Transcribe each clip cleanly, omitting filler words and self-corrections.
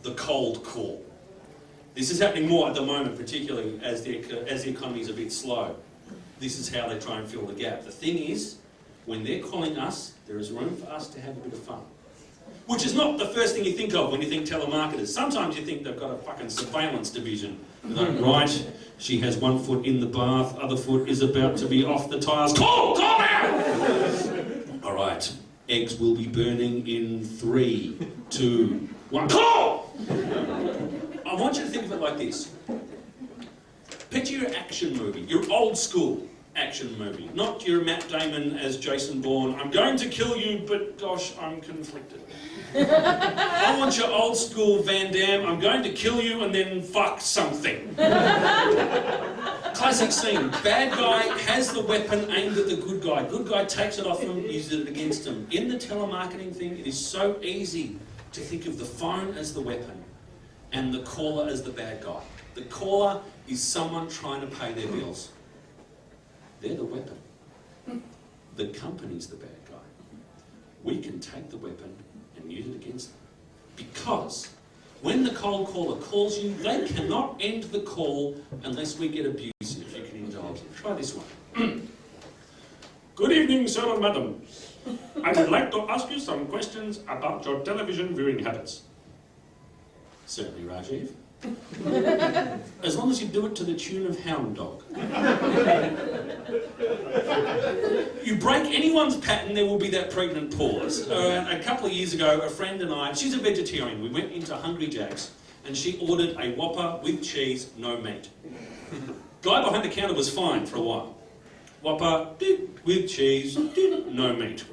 the cold call. This is happening more at the moment, particularly as the economy is a bit slow. This is how they try and fill the gap. The thing is, when they're calling us, there is room for us to have a bit of fun. Which is not the first thing you think of when you think telemarketers. Sometimes you think they've got a fucking surveillance division. You're like, right, she has one foot in the bath, other foot is about to be off the tyres. Call now! All right, eggs will be burning in 3, 2, 1. Call! I want you to think of it like this. Picture your action movie, your old school action movie, not your Matt Damon as Jason Bourne. I'm going to kill you, but gosh, I'm conflicted. I want your old school Van Damme. I'm going to kill you and then fuck something. Classic scene. Bad guy has the weapon aimed at the good guy. Good guy takes it off him, uses it against him. In the telemarketing thing, it is so easy to think of the phone as the weapon and the caller as the bad guy. The caller is someone trying to pay their bills. They're the weapon. The company's the bad guy. We can take the weapon and use it against them. Because when the cold caller calls you, they cannot end the call unless we get abusive. You can indulge it. Try this one. Good evening, sir and madam. I would like to ask you some questions about your television viewing habits. Certainly, Rajiv. As long as you do it to the tune of Hound Dog. You break anyone's pattern, there will be that pregnant pause. A couple of years ago, a friend and I, she's a vegetarian, we went into Hungry Jack's and she ordered a Whopper with cheese, no meat. Guy behind the counter was fine for a while. Whopper, with cheese, no meat.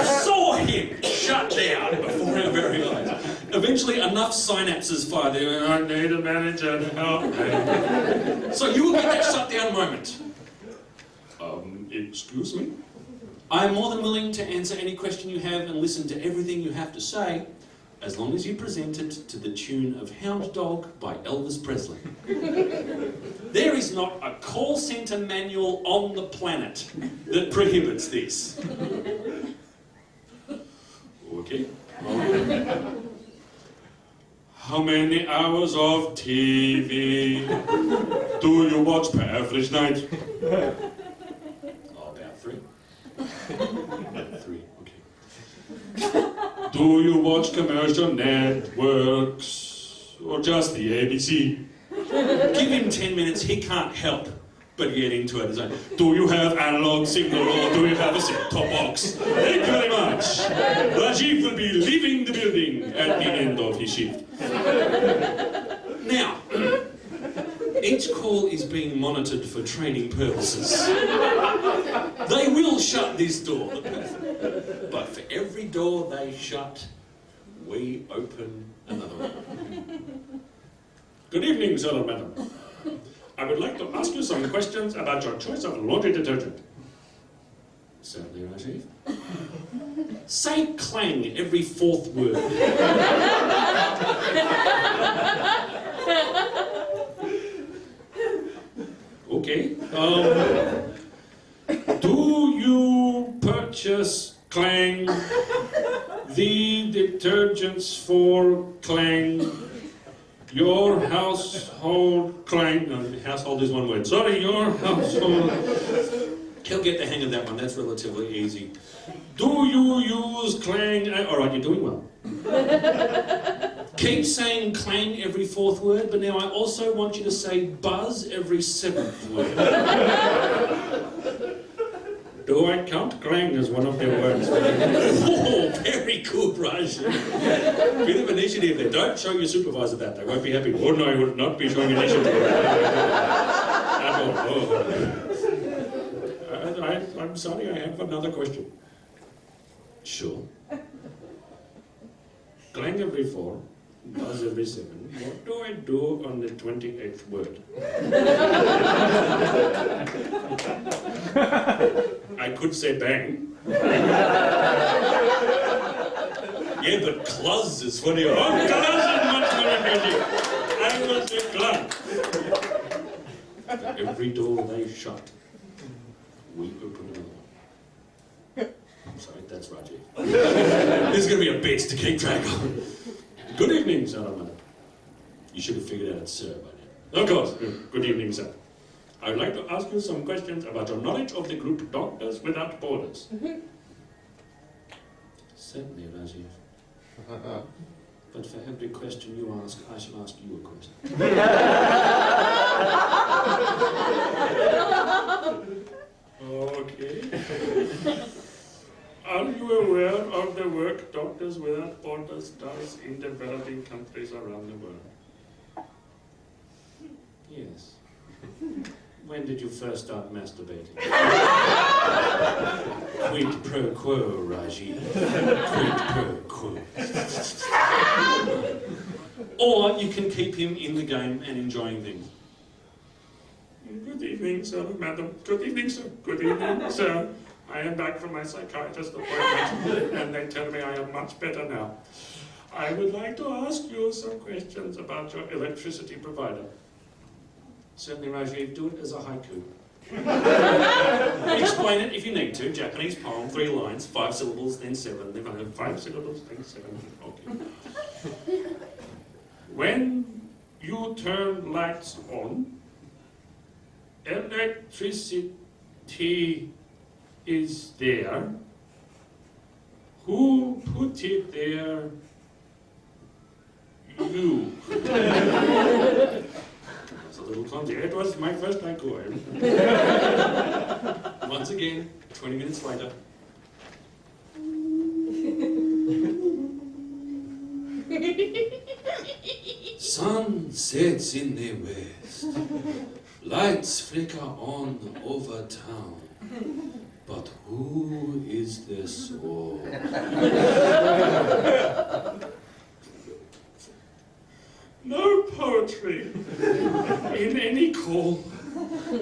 Saw him shut down before our very eyes. Eventually, enough synapses fired. They went, I need a manager to help me. So you will get that shut down moment. Excuse me? I am more than willing to answer any question you have and listen to everything you have to say, as long as you present it to the tune of Hound Dog by Elvis Presley. There is not a call centre manual on the planet that prohibits this. Okay. How many hours of TV do you per average night? Oh, about 3. About 3, okay. Do you watch commercial networks or just the ABC? Give him 10 minutes, he can't help but get into it. Like, do you have analog signal or do you have a set-top box? Thank you very much. Rajiv will be leaving the building at the end of his shift. Now, each call is being monitored for training purposes. They will shut this door, but for every door they shut, we open another one. Good evening, sir and madam. I would like to ask you some questions about your choice of laundry detergent. Certainly, Rajiv. Say clang every 4th word. Okay. Do you purchase Clang, the detergents for Clang, your household Clang, no, household is one word, sorry, your household, he'll get the hang of that one, that's relatively easy. Do you use Clang, alright, you're doing well. Keep saying Clang every 4th word, but now I also want you to say buzz every 7th word. Do I count Clang as one of their words? Oh, very good, Raj. Bit of initiative there. Don't show your supervisor that. They won't be happy. Oh no, I would not be showing initiative. I'm sorry, I have another question. Sure. Clang every 4, buzz every 7. What do I do on the 28th word? I could say bang. Yeah, but cluz is funny. Oh, cluz is much more amusing. I will say cluz. Every door they shut, we open another one. Sorry, that's Rajiv. There's going to be a bit to keep track of. Good evening, gentlemen. You should have figured out it's sir by now. Of course. Good evening, sir. I would like to ask you some questions about your knowledge of the group Doctors Without Borders. Certainly, Rajiv. But for every question you ask, I shall ask you a question. Okay. Are you aware of the work Doctors Without Borders does in developing countries around the world? Yes. When did you first start masturbating? Quid pro quo, Rajiv. Quid pro quo. Or you can keep him in the game and enjoying things. Good evening, sir, madam. Good evening, sir. Good evening, sir. I am back from my psychiatrist appointment, and they tell me I am much better now. I would like to ask you some questions about your electricity provider. Certainly, Rajiv, do it as a haiku. Explain it if you need to. Japanese poem, 3 lines, 5 syllables, then 7. Then 5 syllables, then 7. Okay. When you turn lights on, electricity is there. Who put it there? You. That's a little clumsy. It was my first haiku. Once again, 20 minutes later. Sun sets in the west. Lights flicker on over town. But who is the soul? No poetry in any call,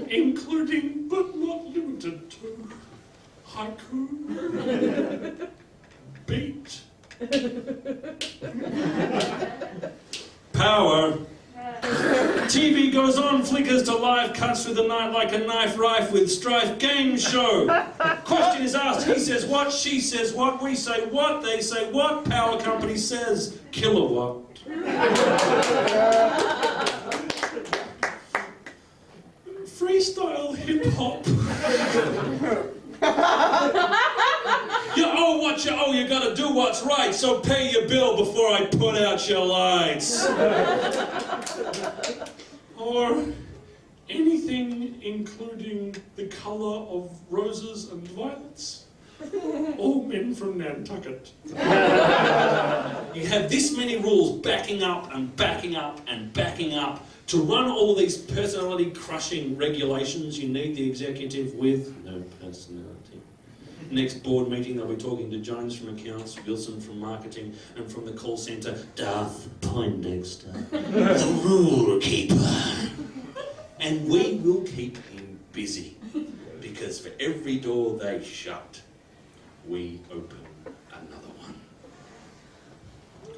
including but not limited to haiku, beat, power. TV goes on, flickers to live, cuts through the night like a knife rife with strife. Game show. Question is asked, he says what, she says what, we say what, they say what, power company says kilowatt. Freestyle hip-hop. You gotta do what's right, so pay your bill before I put out your lights. Or anything including the colour of roses and violets. All men from Nantucket. You have this many rules backing up and backing up and backing up. To run all these personality-crushing regulations, you need the executive with no personality. Next board meeting, they'll be talking to Jones from accounts, Wilson from marketing, and from the call centre, Darth Poindexter, the rule keeper. And we will keep him busy, because for every door they shut, we open another one.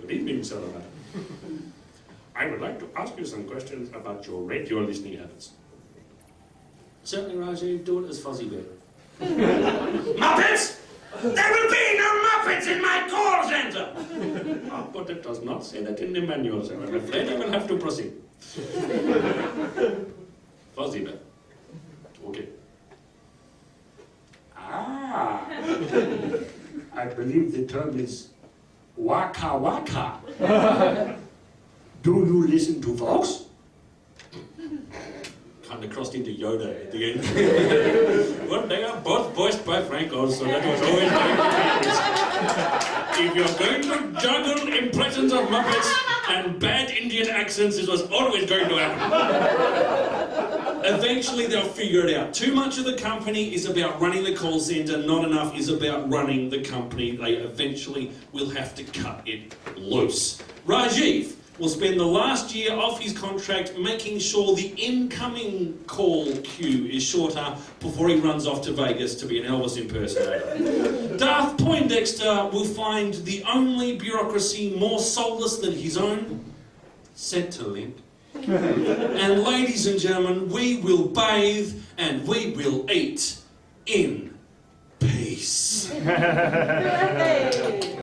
Good evening, sir. I would like to ask you some questions about your radio listening habits. Certainly, Rajiv, do it as Fuzzy Bear. Muppets! There will be no Muppets in my call centre! Oh, but it does not say that in the manual, so I'm afraid I will have to proceed. Fuzzy Bear. Okay. Ah! I believe the term is waka waka. Do you listen to Vox? Kind of crossed into Yoda at the end. Well, they are both voiced by Franco, so that was always going to be. If you're going to juggle impressions of Muppets and bad Indian accents, this was always going to happen. Eventually they'll figure it out. Too much of the company is about running the call centre, not enough is about running the company. They eventually will have to cut it loose. Rajiv will spend the last year of his contract making sure the incoming call queue is shorter before he runs off to Vegas to be an Elvis impersonator. Darth Poindexter will find the only bureaucracy more soulless than his own, Centrelink. And ladies and gentlemen, we will bathe and we will eat in peace. this. Hooray!